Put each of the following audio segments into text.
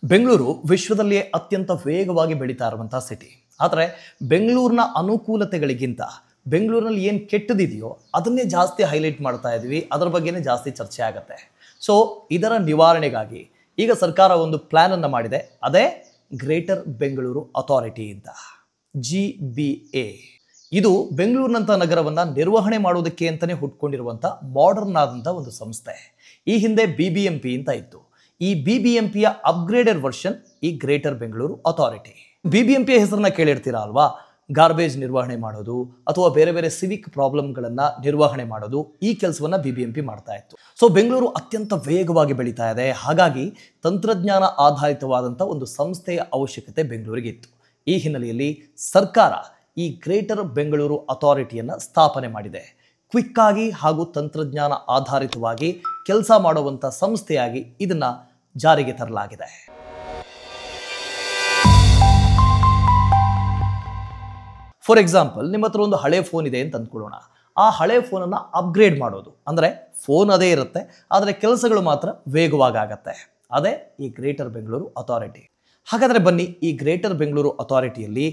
ಬೆಂಗಳೂರು ವಿಶ್ವದಲ್ಲಿಯೇ ಅತ್ಯಂತ ವೇಗವಾಗಿ ಬೆಳೀತಾ ಇರುವಂತಹ ಸಿಟಿ. ಆದರೆ ಬೆಂಗಳೂರಿನ ಅನುಕೂಲತೆಗಳಿಗಿಂತ ಬೆಂಗಳೂರಿನಲ್ಲಿ ಏನು ಕೆಟ್ಟದಿದೆಯೋ ಅದನ್ನೇ ಜಾಸ್ತಿ ಹೈಲೈಟ್ ಮಾಡ್ತಾ ಇದ್ವಿ, ಅದರ ಬಗ್ಗೆನೇ ಜಾಸ್ತಿ ಚರ್ಚೆ ಆಗುತ್ತೆ. ಸೊ ಇದರ ನಿವಾರಣೆಗಾಗಿ ಈಗ ಸರ್ಕಾರ ಒಂದು ಪ್ಲಾನ್ ಅನ್ನು ಮಾಡಿದೆ, ಅದೇ ಗ್ರೇಟರ್ ಬೆಂಗಳೂರು ಅಥಾರಿಟಿ ಅಂತ, GBA. ಇದು ಬೆಂಗಳೂರಿನಂಥ ನಗರವನ್ನು ನಿರ್ವಹಣೆ ಮಾಡೋದಕ್ಕೆ ಅಂತಲೇ ಹುಟ್ಕೊಂಡಿರುವಂಥ ಮಾಡರ್ನ್ ಆದಂಥ ಒಂದು ಸಂಸ್ಥೆ. ಈ ಹಿಂದೆ BBMP ಅಂತ ಇತ್ತು. ಈ BBMPಯ ಅಪ್ಗ್ರೇಡೆಡ್ ವರ್ಷನ್ ಈ ಗ್ರೇಟರ್ ಬೆಂಗಳೂರು ಅಥಾರಿಟಿ. BBMPಯ ಹೆಸರನ್ನ ಕೇಳಿರ್ತೀರಾ ಅಲ್ವಾ? ಗಾರ್ಬೇಜ್ ನಿರ್ವಹಣೆ ಮಾಡೋದು ಅಥವಾ ಬೇರೆ ಬೇರೆ ಸಿವಿಕ್ ಪ್ರಾಬ್ಲಮ್ಗಳನ್ನು ನಿರ್ವಹಣೆ ಮಾಡೋದು, ಈ ಕೆಲಸವನ್ನು BBMP ಮಾಡ್ತಾ ಇತ್ತು. ಸೊ ಬೆಂಗಳೂರು ಅತ್ಯಂತ ವೇಗವಾಗಿ ಬೆಳೀತಾ ಇದೆ, ಹಾಗಾಗಿ ತಂತ್ರಜ್ಞಾನ ಆಧಾರಿತವಾದಂಥ ಒಂದು ಸಂಸ್ಥೆಯ ಅವಶ್ಯಕತೆ ಬೆಂಗಳೂರಿಗೆ ಇತ್ತು. ಈ ಹಿನ್ನೆಲೆಯಲ್ಲಿ ಸರ್ಕಾರ ಈ ಗ್ರೇಟರ್ ಬೆಂಗಳೂರು ಅಥಾರಿಟಿಯನ್ನು ಸ್ಥಾಪನೆ ಮಾಡಿದೆ. ಕ್ವಿಕ್ ಆಗಿ ಹಾಗೂ ತಂತ್ರಜ್ಞಾನ ಆಧಾರಿತವಾಗಿ ಕೆಲಸ ಮಾಡುವಂಥ ಸಂಸ್ಥೆಯಾಗಿ ಇದನ್ನು ಜಾರಿಗೆ ತರಲಾಗಿದೆ. ಫಾರ್ ಎಕ್ಸಾಂಪಲ್, ನಿಮ್ಮ ಹತ್ರ ಒಂದು ಹಳೆ ಫೋನ್ ಇದೆ ಅಂತ ಅಂದ್ಕೊಳ್ಳೋಣ. ಆ ಹಳೆ ಫೋನನ್ನು ಅಪ್ಗ್ರೇಡ್ ಮಾಡೋದು, ಅಂದರೆ ಫೋನ್ ಅದೇ ಇರುತ್ತೆ, ಆದರೆ ಕೆಲಸಗಳು ಮಾತ್ರ ವೇಗವಾಗಿ ಆಗತ್ತೆ. ಅದೇ ಈ ಗ್ರೇಟರ್ ಬೆಂಗಳೂರು ಅಥಾರಿಟಿ. ಹಾಗಾದರೆ ಬನ್ನಿ, ಈ ಗ್ರೇಟರ್ ಬೆಂಗಳೂರು ಅಥಾರಿಟಿಯಲ್ಲಿ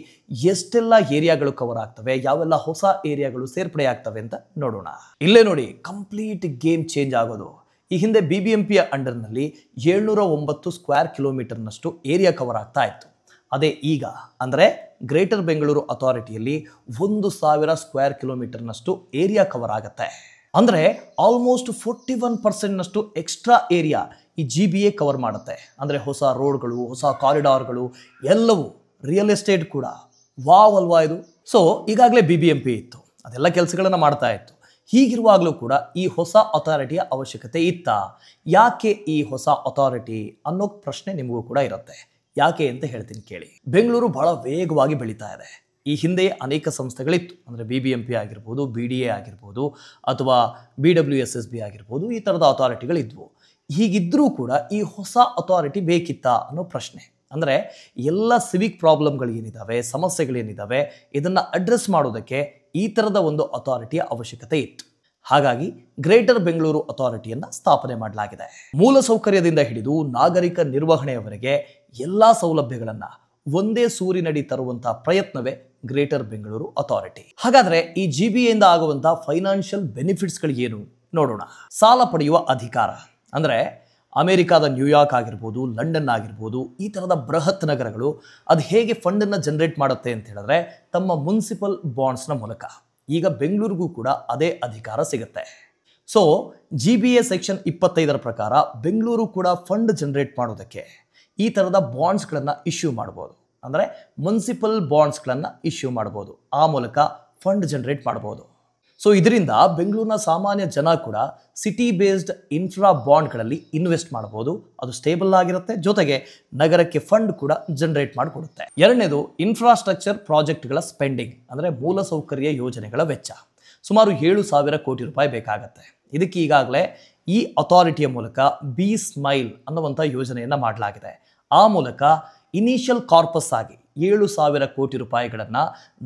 ಎಷ್ಟೆಲ್ಲ ಏರಿಯಾಗಳು ಕವರ್ ಆಗ್ತವೆ, ಯಾವೆಲ್ಲ ಹೊಸ ಏರಿಯಾಗಳು ಸೇರ್ಪಡೆ ಆಗ್ತವೆ ಅಂತ ನೋಡೋಣ. ಇಲ್ಲೇ ನೋಡಿ, ಕಂಪ್ಲೀಟ್ ಗೇಮ್ ಚೇಂಜ್ ಆಗೋದು. ಈ ಹಿಂದೆ BBMPಯ ಅಂಡರ್ನಲ್ಲಿ 709 ಸ್ಕ್ವೇರ್ ಕಿಲೋಮೀಟರ್ನಷ್ಟು ಏರಿಯಾ ಕವರ್ ಆಗ್ತಾ ಇತ್ತು. ಅದೇ ಈಗ ಅಂದರೆ ಗ್ರೇಟರ್ ಬೆಂಗಳೂರು ಅಥಾರಿಟಿಯಲ್ಲಿ 1000 ಸ್ಕ್ವೇರ್ ಕಿಲೋಮೀಟರ್ನಷ್ಟು ಏರಿಯಾ ಕವರ್ ಆಗುತ್ತೆ. ಅಂದರೆ ಆಲ್ಮೋಸ್ಟ್ 41% ಎಕ್ಸ್ಟ್ರಾ ಏರಿಯಾ ಈ GBA ಕವರ್ ಮಾಡುತ್ತೆ. ಅಂದರೆ ಹೊಸ ರೋಡ್ಗಳು, ಹೊಸ ಕಾರಿಡಾರ್ಗಳು, ಎಲ್ಲವೂ, ರಿಯಲ್ ಎಸ್ಟೇಟ್ ಕೂಡ. ವಾವ್ ಅಲ್ವಾ ಇದು? ಸೊ ಈಗಾಗಲೇ BBMP ಇತ್ತು, ಅದೆಲ್ಲ ಕೆಲಸಗಳನ್ನು ಮಾಡ್ತಾ ಇತ್ತು. ಹೀಗಿರುವಾಗಲೂ ಕೂಡ ಈ ಹೊಸ ಅಥಾರಿಟಿಯ ಅವಶ್ಯಕತೆ ಇತ್ತಾ? ಯಾಕೆ ಈ ಹೊಸ ಅಥಾರಿಟಿ ಅನ್ನೋ ಪ್ರಶ್ನೆ ನಿಮಗೂ ಕೂಡ ಇರುತ್ತೆ. ಯಾಕೆ ಅಂತ ಹೇಳ್ತೀನಿ ಕೇಳಿ. ಬೆಂಗಳೂರು ಬಹಳ ವೇಗವಾಗಿ ಬೆಳೀತಾ ಇದೆ. ಈ ಹಿಂದೆ ಅನೇಕ ಸಂಸ್ಥೆಗಳಿತ್ತು, ಅಂದರೆ BBMP ಆಗಿರ್ಬೋದು, BDA ಆಗಿರ್ಬೋದು, ಅಥವಾ BWSSB ಆಗಿರ್ಬೋದು, ಈ ಥರದ ಅಥಾರಿಟಿಗಳಿದ್ವು. ಹೀಗಿದ್ದರೂ ಕೂಡ ಈ ಹೊಸ ಅಥಾರಿಟಿ ಬೇಕಿತ್ತಾ ಅನ್ನೋ ಪ್ರಶ್ನೆ. ಅಂದರೆ ಎಲ್ಲ ಸಿವಿಕ್ ಪ್ರಾಬ್ಲಮ್ಗಳೇನಿದ್ದಾವೆ, ಸಮಸ್ಯೆಗಳೇನಿದ್ದಾವೆ, ಇದನ್ನು ಅಡ್ರೆಸ್ ಮಾಡೋದಕ್ಕೆ ಈ ಥರದ ಒಂದು ಅಥಾರಿಟಿಯ ಅವಶ್ಯಕತೆ ಇತ್ತು. ಹಾಗಾಗಿ ಗ್ರೇಟರ್ ಬೆಂಗಳೂರು ಅಥಾರಿಟಿಯನ್ನು ಸ್ಥಾಪನೆ ಮಾಡಲಾಗಿದೆ. ಮೂಲಸೌಕರ್ಯದಿಂದ ಹಿಡಿದು ನಾಗರಿಕ ನಿರ್ವಹಣೆಯವರೆಗೆ ಎಲ್ಲ ಸೌಲಭ್ಯಗಳನ್ನು ಒಂದೇ ಸೂರಿನಡಿ ತರುವಂತಹ ಪ್ರಯತ್ನವೇ ಗ್ರೇಟರ್ ಬೆಂಗಳೂರು ಅಥಾರಿಟಿ. ಹಾಗಾದರೆ ಈ GBAಯಿಂದ ಆಗುವಂತಹ ಫೈನಾನ್ಷಿಯಲ್ ಬೆನಿಫಿಟ್ಸ್ಗಳು ಏನು ನೋಡೋಣ. ಸಾಲ ಪಡೆಯುವ ಅಧಿಕಾರ, ಅಂದರೆ ಅಮೆರಿಕಾದ ನ್ಯೂಯಾರ್ಕ್ ಆಗಿರ್ಬೋದು, ಲಂಡನ್ ಆಗಿರ್ಬೋದು, ಈ ಥರದ ಬೃಹತ್ ನಗರಗಳು ಅದು ಹೇಗೆ ಫಂಡನ್ನು ಜನರೇಟ್ ಮಾಡುತ್ತೆ ಅಂತ ಹೇಳಿದ್ರೆ ತಮ್ಮ ಮುನ್ಸಿಪಲ್ ಬಾಂಡ್ಸ್ನ ಮೂಲಕ. ಈಗ ಬೆಂಗಳೂರಿಗೂ ಕೂಡ ಅದೇ ಅಧಿಕಾರ ಸಿಗುತ್ತೆ. ಸೊ GBA ಸೆಕ್ಷನ್ 25 ಪ್ರಕಾರ ಬೆಂಗಳೂರು ಕೂಡ ಫಂಡ್ ಜನರೇಟ್ ಮಾಡೋದಕ್ಕೆ ಈ ಥರದ ಬಾಂಡ್ಸ್ಗಳನ್ನು ಇಶ್ಯೂ ಮಾಡ್ಬೋದು. ಅಂದರೆ ಮುನ್ಸಿಪಲ್ ಬಾಂಡ್ಸ್ಗಳನ್ನು ಇಶ್ಯೂ ಮಾಡ್ಬೋದು, ಆ ಮೂಲಕ ಫಂಡ್ ಜನರೇಟ್ ಮಾಡ್ಬೋದು. ಸೊ ಇದರಿಂದ ಬೆಂಗಳೂರಿನ ಸಾಮಾನ್ಯ ಜನ ಕೂಡ ಸಿಟಿ ಬೇಸ್ಡ್ ಇನ್ಫ್ರಾ ಬಾಂಡ್ಗಳಲ್ಲಿ ಇನ್ವೆಸ್ಟ್ ಮಾಡ್ಬೋದು. ಅದು ಸ್ಟೇಬಲ್ ಆಗಿರುತ್ತೆ, ಜೊತೆಗೆ ನಗರಕ್ಕೆ ಫಂಡ್ ಕೂಡ ಜನರೇಟ್ ಮಾಡಿಕೊಡುತ್ತೆ. ಎರಡನೇದು, ಇನ್ಫ್ರಾಸ್ಟ್ರಕ್ಚರ್ ಪ್ರಾಜೆಕ್ಟ್ಗಳ ಸ್ಪೆಂಡಿಂಗ್, ಅಂದರೆ ಮೂಲಸೌಕರ್ಯ ಯೋಜನೆಗಳ ವೆಚ್ಚ. ಸುಮಾರು 7,000 ಕೋಟಿ ರೂಪಾಯಿ ಬೇಕಾಗತ್ತೆ. ಇದಕ್ಕೆ ಈಗಾಗಲೇ ಈ ಅಥಾರಿಟಿಯ ಮೂಲಕ B-Smile ಅನ್ನುವಂಥ ಯೋಜನೆಯನ್ನು ಮಾಡಲಾಗಿದೆ. ಆ ಮೂಲಕ ಇನಿಷಿಯಲ್ ಕಾರ್ಪಸ್ ಆಗಿ 7,000 ಕೋಟಿ ರೂಪಾಯಿಗಳನ್ನು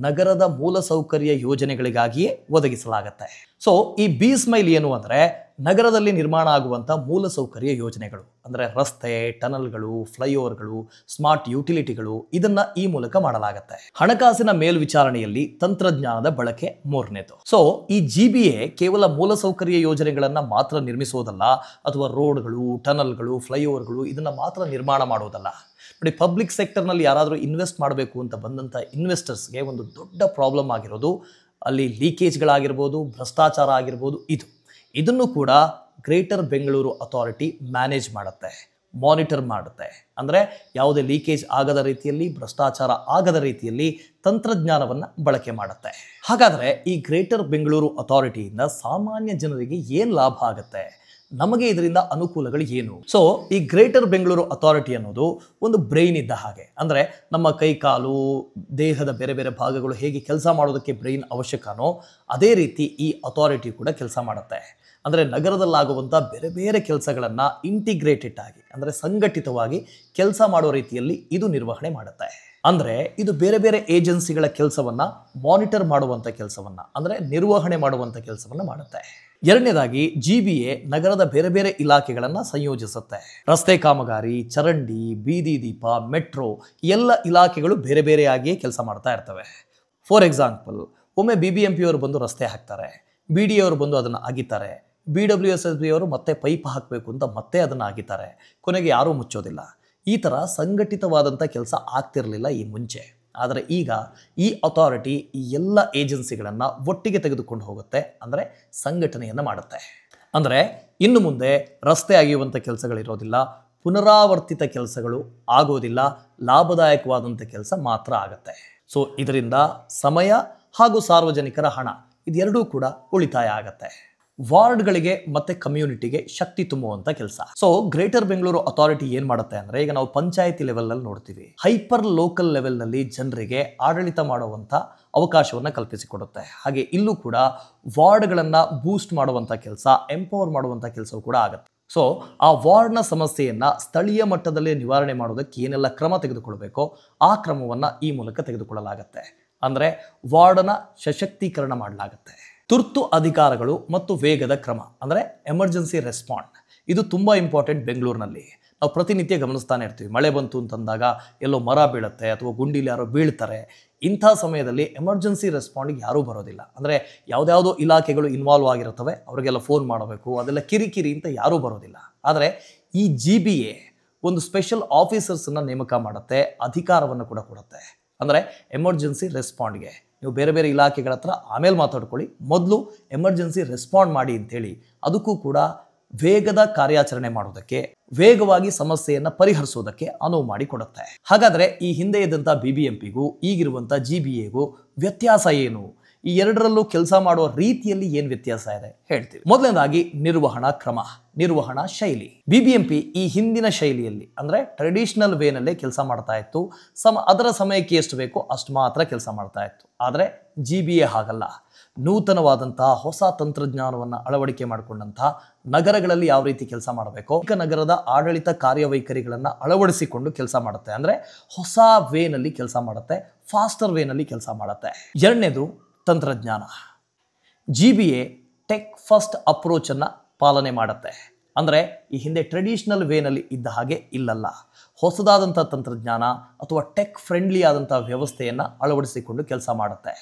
ನಗರದ ಮೂಲಸೌಕರ್ಯ ಯೋಜನೆಗಳಿಗಾಗಿಯೇ ಒದಗಿಸಲಾಗುತ್ತೆ. ಸೊ ಈ B-Smile ಏನು ಅಂದರೆ ನಗರದಲ್ಲಿ ನಿರ್ಮಾಣ ಆಗುವಂಥ ಮೂಲಸೌಕರ್ಯ ಯೋಜನೆಗಳು, ಅಂದರೆ ರಸ್ತೆ, ಟನಲ್ಗಳು, ಫ್ಲೈಓವರ್ಗಳು, ಸ್ಮಾರ್ಟ್ ಯುಟಿಲಿಟಿಗಳು, ಇದನ್ನು ಈ ಮೂಲಕ ಮಾಡಲಾಗುತ್ತೆ. ಹಣಕಾಸಿನ ಮೇಲ್ವಿಚಾರಣೆಯಲ್ಲಿ ತಂತ್ರಜ್ಞಾನದ ಬಳಕೆ ಮೂರನೇದು. ಸೊ ಈ GBA ಕೇವಲ ಮೂಲಸೌಕರ್ಯ ಯೋಜನೆಗಳನ್ನು ಮಾತ್ರ ನಿರ್ಮಿಸೋದಲ್ಲ, ಅಥವಾ ರೋಡ್ಗಳು, ಟನಲ್ಗಳು, ಫ್ಲೈಓವರ್ಗಳು ಇದನ್ನು ಮಾತ್ರ ನಿರ್ಮಾಣ ಮಾಡೋದಲ್ಲ. ನೋಡಿ, ಪಬ್ಲಿಕ್ ಸೆಕ್ಟರ್ನಲ್ಲಿ ಯಾರಾದರೂ ಇನ್ವೆಸ್ಟ್ ಮಾಡಬೇಕು ಅಂತ ಬಂದಂಥ ಇನ್ವೆಸ್ಟರ್ಸ್ಗೆ ಒಂದು ದೊಡ್ಡ ಪ್ರಾಬ್ಲಮ್ ಆಗಿರೋದು ಅಲ್ಲಿ ಲೀಕೇಜ್ಗಳಾಗಿರ್ಬೋದು, ಭ್ರಷ್ಟಾಚಾರ ಆಗಿರ್ಬೋದು. ಇದನ್ನು ಕೂಡ ಗ್ರೇಟರ್ ಬೆಂಗಳೂರು ಅಥಾರಿಟಿ ಮ್ಯಾನೇಜ್ ಮಾಡುತ್ತೆ, ಮಾನಿಟರ್ ಮಾಡುತ್ತೆ. ಅಂದರೆ ಯಾವುದೇ ಲೀಕೇಜ್ ಆಗದ ರೀತಿಯಲ್ಲಿ, ಭ್ರಷ್ಟಾಚಾರ ಆಗದ ರೀತಿಯಲ್ಲಿ ತಂತ್ರಜ್ಞಾನವನ್ನು ಬಳಕೆ ಮಾಡುತ್ತೆ. ಹಾಗಾದರೆ ಈ ಗ್ರೇಟರ್ ಬೆಂಗಳೂರು ಅಥಾರಿಟಿಯಿಂದ ಸಾಮಾನ್ಯ ಜನರಿಗೆ ಏನು ಲಾಭ ಆಗುತ್ತೆ, ನಮಗೆ ಇದರಿಂದ ಅನುಕೂಲಗಳು ಏನು? ಸೊ ಈ ಗ್ರೇಟರ್ ಬೆಂಗಳೂರು ಅಥಾರಿಟಿ ಅನ್ನೋದು ಒಂದು ಬ್ರೈನ್ ಇದ್ದ ಹಾಗೆ. ಅಂದರೆ ನಮ್ಮ ಕೈ ಕಾಲು, ದೇಹದ ಬೇರೆ ಬೇರೆ ಭಾಗಗಳು ಹೇಗೆ ಕೆಲಸ ಮಾಡೋದಕ್ಕೆ ಬ್ರೈನ್ ಅವಶ್ಯಕನೋ ಅದೇ ರೀತಿ ಈ ಅಥಾರಿಟಿ ಕೂಡ ಕೆಲಸ ಮಾಡುತ್ತೆ. ಅಂದರೆ ನಗರದಲ್ಲಾಗುವಂಥ ಬೇರೆ ಬೇರೆ ಕೆಲಸಗಳನ್ನು ಇಂಟಿಗ್ರೇಟೆಡ್ ಆಗಿ, ಅಂದರೆ ಸಂಘಟಿತವಾಗಿ ಕೆಲಸ ಮಾಡೋ ರೀತಿಯಲ್ಲಿ ಇದು ನಿರ್ವಹಣೆ ಮಾಡುತ್ತೆ. ಅಂದರೆ ಇದು ಬೇರೆ ಬೇರೆ ಏಜೆನ್ಸಿಗಳ ಕೆಲಸವನ್ನು ಮಾನಿಟರ್ ಮಾಡುವಂಥ ಕೆಲಸವನ್ನು, ಅಂದರೆ ನಿರ್ವಹಣೆ ಮಾಡುವಂಥ ಕೆಲಸವನ್ನು ಮಾಡುತ್ತೆ. ಎರಡನೇದಾಗಿ GBA ನಗರದ ಬೇರೆ ಬೇರೆ ಇಲಾಖೆಗಳನ್ನು ಸಂಯೋಜಿಸುತ್ತೆ. ರಸ್ತೆ ಕಾಮಗಾರಿ, ಚರಂಡಿ, ಬೀದಿ ದೀಪ, ಮೆಟ್ರೋ ಎಲ್ಲ ಇಲಾಖೆಗಳು ಬೇರೆ ಬೇರೆಯಾಗಿಯೇ ಕೆಲಸ ಮಾಡ್ತಾ ಇರ್ತವೆ. ಫಾರ್ ಎಕ್ಸಾಂಪಲ್, ಒಮ್ಮೆ BBMP ಅವರು ಬಂದು ರಸ್ತೆ ಹಾಕ್ತಾರೆ, BDA ಅವರು ಬಂದು ಅದನ್ನು ಅಗಿತಾರೆ, BWSSB ಅವರು ಮತ್ತೆ ಪೈಪ್ ಹಾಕಬೇಕು ಅಂತ ಮತ್ತೆ ಅದನ್ನು ಅಗಿತಾರೆ, ಕೊನೆಗೆ ಯಾರೂ ಮುಚ್ಚೋದಿಲ್ಲ. ಈ ಥರ ಸಂಘಟಿತವಾದಂಥ ಕೆಲಸ ಆಗ್ತಿರಲಿಲ್ಲ ಈ ಮುಂಚೆ. ಆದರೆ ಈಗ ಈ ಅಥಾರಿಟಿ ಈ ಎಲ್ಲ ಏಜೆನ್ಸಿಗಳನ್ನು ಒಟ್ಟಿಗೆ ತೆಗೆದುಕೊಂಡು ಹೋಗುತ್ತೆ, ಅಂದರೆ ಸಂಘಟನೆಯನ್ನು ಮಾಡುತ್ತೆ. ಅಂದರೆ ಇನ್ನು ಮುಂದೆ ರಸ್ತೆ ಅಗೆಯುವಂಥ ಕೆಲಸಗಳಿರೋದಿಲ್ಲ, ಪುನರಾವರ್ತಿತ ಕೆಲಸಗಳು ಆಗೋದಿಲ್ಲ, ಲಾಭದಾಯಕವಾದಂಥ ಕೆಲಸ ಮಾತ್ರ ಆಗುತ್ತೆ. ಸೊ ಇದರಿಂದ ಸಮಯ ಹಾಗೂ ಸಾರ್ವಜನಿಕರ ಹಣ ಇದೆರಡೂ ಕೂಡ ಉಳಿತಾಯ ಆಗತ್ತೆ. ವಾರ್ಡ್ಗಳಿಗೆ ಮತ್ತೆ ಕಮ್ಯುನಿಟಿಗೆ ಶಕ್ತಿ ತುಂಬುವಂತ ಕೆಲಸ. ಸೊ ಗ್ರೇಟರ್ ಬೆಂಗಳೂರು ಅಥಾರಿಟಿ ಏನ್ ಮಾಡುತ್ತೆ ಅಂದ್ರೆ, ಈಗ ನಾವು ಪಂಚಾಯತಿ ಲೆವೆಲ್ ನಲ್ಲಿ ನೋಡ್ತೀವಿ, ಹೈಪರ್ ಲೋಕಲ್ ಲೆವೆಲ್ ನಲ್ಲಿ ಜನರಿಗೆ ಆಡಳಿತ ಮಾಡುವಂತ ಅವಕಾಶವನ್ನ ಕಲ್ಪಿಸಿಕೊಡುತ್ತೆ. ಹಾಗೆ ಇಲ್ಲೂ ಕೂಡ ವಾರ್ಡ್ಗಳನ್ನ ಬೂಸ್ಟ್ ಮಾಡುವಂತ ಕೆಲಸ, ಎಂಪವರ್ ಮಾಡುವಂತ ಕೆಲಸವೂ ಕೂಡ ಆಗುತ್ತೆ. ಸೊ ಆ ವಾರ್ಡ್ನ ಸಮಸ್ಯೆಯನ್ನ ಸ್ಥಳೀಯ ಮಟ್ಟದಲ್ಲಿ ನಿವಾರಣೆ ಮಾಡೋದಕ್ಕೆ ಏನೆಲ್ಲ ಕ್ರಮ ತೆಗೆದುಕೊಳ್ಬೇಕೋ ಆ ಕ್ರಮವನ್ನ ಈ ಮೂಲಕ ತೆಗೆದುಕೊಳ್ಳಲಾಗುತ್ತೆ. ಅಂದ್ರೆ ವಾರ್ಡ್ನ ಸಶಕ್ತೀಕರಣ ಮಾಡಲಾಗುತ್ತೆ. ತುರ್ತು ಅಧಿಕಾರಗಳು ಮತ್ತು ವೇಗದ ಕ್ರಮ, ಅಂದರೆ ಎಮರ್ಜೆನ್ಸಿ ರೆಸ್ಪಾಂಡ್, ಇದು ತುಂಬ ಇಂಪಾರ್ಟೆಂಟ್. ಬೆಂಗಳೂರಿನಲ್ಲಿ ನಾವು ಪ್ರತಿನಿತ್ಯ ಗಮನಿಸ್ತಾನೆ ಇರ್ತೀವಿ, ಮಳೆ ಬಂತು ಅಂತಂದಾಗ ಎಲ್ಲೋ ಮರ ಬೀಳುತ್ತೆ ಅಥವಾ ಗುಂಡಿಲಿ ಯಾರೋ ಬೀಳ್ತಾರೆ. ಇಂಥ ಸಮಯದಲ್ಲಿ ಎಮರ್ಜೆನ್ಸಿ ರೆಸ್ಪಾಂಡಿಗೆ ಯಾರೂ ಬರೋದಿಲ್ಲ. ಅಂದರೆ ಯಾವುದ್ಯಾವುದೋ ಇಲಾಖೆಗಳು ಇನ್ವಾಲ್ವ್ ಆಗಿರುತ್ತವೆ, ಅವರಿಗೆಲ್ಲ ಫೋನ್ ಮಾಡಬೇಕು, ಅದೆಲ್ಲ ಕಿರಿಕಿರಿ ಅಂತ ಯಾರೂ ಬರೋದಿಲ್ಲ. ಆದರೆ ಈ GBA ಒಂದು ಸ್ಪೆಷಲ್ ಆಫೀಸರ್ಸನ್ನು ನೇಮಕ ಮಾಡುತ್ತೆ, ಅಧಿಕಾರವನ್ನು ಕೂಡ ಕೊಡುತ್ತೆ. ಅಂದರೆ ಎಮರ್ಜೆನ್ಸಿ ರೆಸ್ಪಾಂಡ್ಗೆ ನೀವು ಬೇರೆ ಬೇರೆ ಇಲಾಖೆಗಳ ಹತ್ರ ಆಮೇಲೆ ಮಾತಾಡ್ಕೊಳ್ಳಿ, ಮೊದಲು ಎಮರ್ಜೆನ್ಸಿ ರೆಸ್ಪಾಂಡ್ ಮಾಡಿ ಅಂತೇಳಿ ಅದಕ್ಕೂ ಕೂಡ ವೇಗದ ಕಾರ್ಯಾಚರಣೆ ಮಾಡೋದಕ್ಕೆ, ವೇಗವಾಗಿ ಸಮಸ್ಯೆಯನ್ನು ಪರಿಹರಿಸೋದಕ್ಕೆ ಅನುವು ಮಾಡಿಕೊಡುತ್ತೆ. ಹಾಗಾದರೆ ಈ ಹಿಂದೆ ಇದ್ದಂಥ BBMPಗೂ ಈಗಿರುವಂಥ GBAಗೂ ವ್ಯತ್ಯಾಸ ಏನು? ಈ ಎರಡರಲ್ಲೂ ಕೆಲಸ ಮಾಡುವ ರೀತಿಯಲ್ಲಿ ಏನು ವ್ಯತ್ಯಾಸ ಇದೆ ಹೇಳ್ತೀವಿ. ಮೊದಲನೇದಾಗಿ ನಿರ್ವಹಣಾ ಕ್ರಮ, ನಿರ್ವಹಣಾ ಶೈಲಿ. BBMP ಈ ಹಿಂದಿನ ಶೈಲಿಯಲ್ಲಿ ಅಂದರೆ ಟ್ರೆಡಿಷನಲ್ ವೇನಲ್ಲೇ ಕೆಲಸ ಮಾಡ್ತಾ ಇತ್ತು. ಅದರ ಸಮಯಕ್ಕೆ ಎಷ್ಟು ಬೇಕೋ ಅಷ್ಟು ಮಾತ್ರ ಕೆಲಸ ಮಾಡ್ತಾ ಇತ್ತು. ಆದರೆ GBA ಹಾಗಲ್ಲ. ನೂತನವಾದಂತಹ ಹೊಸ ತಂತ್ರಜ್ಞಾನವನ್ನು ಅಳವಡಿಕೆ ಮಾಡಿಕೊಂಡಂತಹ ನಗರಗಳಲ್ಲಿ ಯಾವ ರೀತಿ ಕೆಲಸ ಮಾಡಬೇಕೋ ನಗರದ ಆಡಳಿತ ಕಾರ್ಯವೈಖರಿಗಳನ್ನು ಅಳವಡಿಸಿಕೊಂಡು ಕೆಲಸ ಮಾಡುತ್ತೆ. ಅಂದರೆ ಹೊಸ ವೇನಲ್ಲಿ ಕೆಲಸ ಮಾಡುತ್ತೆ, ಫಾಸ್ಟರ್ ವೇನಲ್ಲಿ ಕೆಲಸ ಮಾಡುತ್ತೆ. ಎರಡನೇದು ತಂತ್ರಜ್ಞಾನ. GBA ಟೆಕ್ ಫಸ್ಟ್ ಅಪ್ರೋಚನ್ನು ಪಾಲನೆ ಮಾಡುತ್ತೆ. ಅಂದರೆ ಈ ಹಿಂದೆ ಟ್ರೆಡಿಷನಲ್ ವೇನಲ್ಲಿ ಇದ್ದ ಹಾಗೆ ಇಲ್ಲಲ್ಲ, ಹೊಸದಾದಂಥ ತಂತ್ರಜ್ಞಾನ ಅಥವಾ ಟೆಕ್ ಫ್ರೆಂಡ್ಲಿ ಆದಂಥ ವ್ಯವಸ್ಥೆಯನ್ನು ಅಳವಡಿಸಿಕೊಂಡು ಕೆಲಸ ಮಾಡುತ್ತೆ.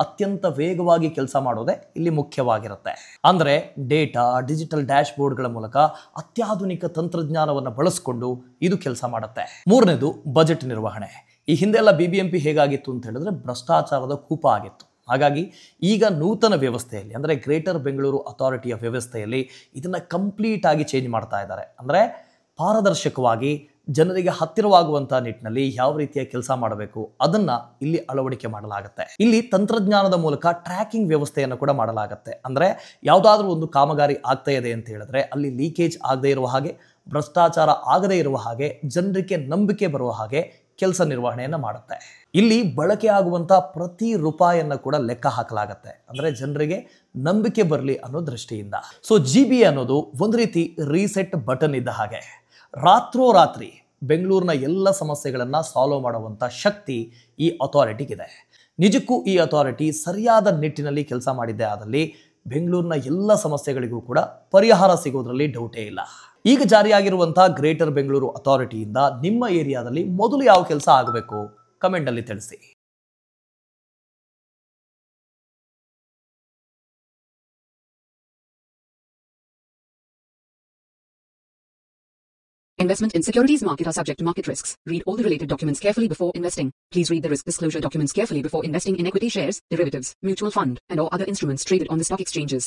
ಅತ್ಯಂತ ವೇಗವಾಗಿ ಕೆಲಸ ಮಾಡೋದೇ ಇಲ್ಲಿ ಮುಖ್ಯವಾಗಿರುತ್ತೆ. ಅಂದರೆ ಡೇಟಾ, ಡಿಜಿಟಲ್ ಡ್ಯಾಶ್ ಬೋರ್ಡ್ಗಳ ಮೂಲಕ ಅತ್ಯಾಧುನಿಕ ತಂತ್ರಜ್ಞಾನವನ್ನು ಬಳಸಿಕೊಂಡು ಇದು ಕೆಲಸ ಮಾಡುತ್ತೆ. ಮೂರನೇದು ಬಜೆಟ್ ನಿರ್ವಹಣೆ. ಈ ಹಿಂದೆಲ್ಲ BBMP ಹೇಗಾಗಿತ್ತು ಅಂತ ಹೇಳಿದ್ರೆ ಭ್ರಷ್ಟಾಚಾರದ ಕೂಪ ಆಗಿತ್ತು. ಹಾಗಾಗಿ ಈಗ ನೂತನ ವ್ಯವಸ್ಥೆಯಲ್ಲಿ ಅಂದರೆ ಗ್ರೇಟರ್ ಬೆಂಗಳೂರು ಅಥಾರಿಟಿಯ ವ್ಯವಸ್ಥೆಯಲ್ಲಿ ಇದನ್ನು ಕಂಪ್ಲೀಟ್ ಆಗಿ ಚೇಂಜ್ ಮಾಡ್ತಾ ಇದ್ದಾರೆ. ಅಂದರೆ ಪಾರದರ್ಶಕವಾಗಿ ಜನರಿಗೆ ಹತ್ತಿರವಾಗುವಂಥ ನಿಟ್ಟಿನಲ್ಲಿ ಯಾವ ರೀತಿಯ ಕೆಲಸ ಮಾಡಬೇಕು ಅದನ್ನು ಇಲ್ಲಿ ಅಳವಡಿಕೆ ಮಾಡಲಾಗುತ್ತೆ. ಇಲ್ಲಿ ತಂತ್ರಜ್ಞಾನದ ಮೂಲಕ ಟ್ರ್ಯಾಕಿಂಗ್ ವ್ಯವಸ್ಥೆಯನ್ನು ಕೂಡ ಮಾಡಲಾಗುತ್ತೆ. ಅಂದರೆ ಯಾವುದಾದ್ರೂ ಒಂದು ಕಾಮಗಾರಿ ಆಗ್ತಾ ಇದೆ ಅಂತ ಹೇಳಿದ್ರೆ ಅಲ್ಲಿ ಲೀಕೇಜ್ ಆಗದೇ ಇರುವ ಹಾಗೆ, ಭ್ರಷ್ಟಾಚಾರ ಆಗದೇ ಇರುವ ಹಾಗೆ, ಜನರಿಗೆ ನಂಬಿಕೆ ಬರುವ ಹಾಗೆ ಕೆಲಸ ನಿರ್ವಹಣೆಯನ್ನು ಮಾಡುತ್ತೆ. ಇಲ್ಲಿ ಬಳಕೆ ಆಗುವಂಥ ಪ್ರತಿ ರೂಪಾಯಿಯನ್ನು ಕೂಡ ಲೆಕ್ಕ ಹಾಕಲಾಗುತ್ತೆ. ಅಂದರೆ ಜನರಿಗೆ ನಂಬಿಕೆ ಬರಲಿ ಅನ್ನೋ ದೃಷ್ಟಿಯಿಂದ. ಸೊ GBA ಅನ್ನೋದು ಒಂದು ರೀತಿ ರೀಸೆಟ್ ಬಟನ್ ಇದ್ದ ಹಾಗೆ. ರಾತ್ರೋರಾತ್ರಿ ಬೆಂಗಳೂರಿನ ಎಲ್ಲ ಸಮಸ್ಯೆಗಳನ್ನು ಸಾಲ್ವ್ ಮಾಡುವಂಥ ಶಕ್ತಿ ಈ ಅಥಾರಿಟಿಗಿದೆ. ನಿಜಕ್ಕೂ ಈ ಅಥಾರಿಟಿ ಸರಿಯಾದ ನಿಟ್ಟಿನಲ್ಲಿ ಕೆಲಸ ಮಾಡಿದ್ದೇ ಆದಲ್ಲಿ ಬೆಂಗಳೂರಿನ ಎಲ್ಲ ಸಮಸ್ಯೆಗಳಿಗೂ ಕೂಡ ಪರಿಹಾರ ಸಿಗೋದ್ರಲ್ಲಿ ಡೌಟೇ ಇಲ್ಲ. ಈಗ ಜಾರಿಯಾಗಿರುವಂತಹ ಗ್ರೇಟರ್ ಬೆಂಗಳೂರು ಅಥಾರಿಟಿಯಿಂದ ನಿಮ್ಮ ಏರಿಯಾದಲ್ಲಿ ಮೊದಲು ಯಾವ ಕೆಲಸ ಆಗಬೇಕು ಕಮೆಂಟ್ ಅಲ್ಲಿ ತಿಳಿಸಿ. Investment in securities market are subject to market risks. Read all the related documents carefully before investing. Please read the risk disclosure documents carefully before investing in equity shares, derivatives, mutual fund, and or other instruments traded on the stock exchanges.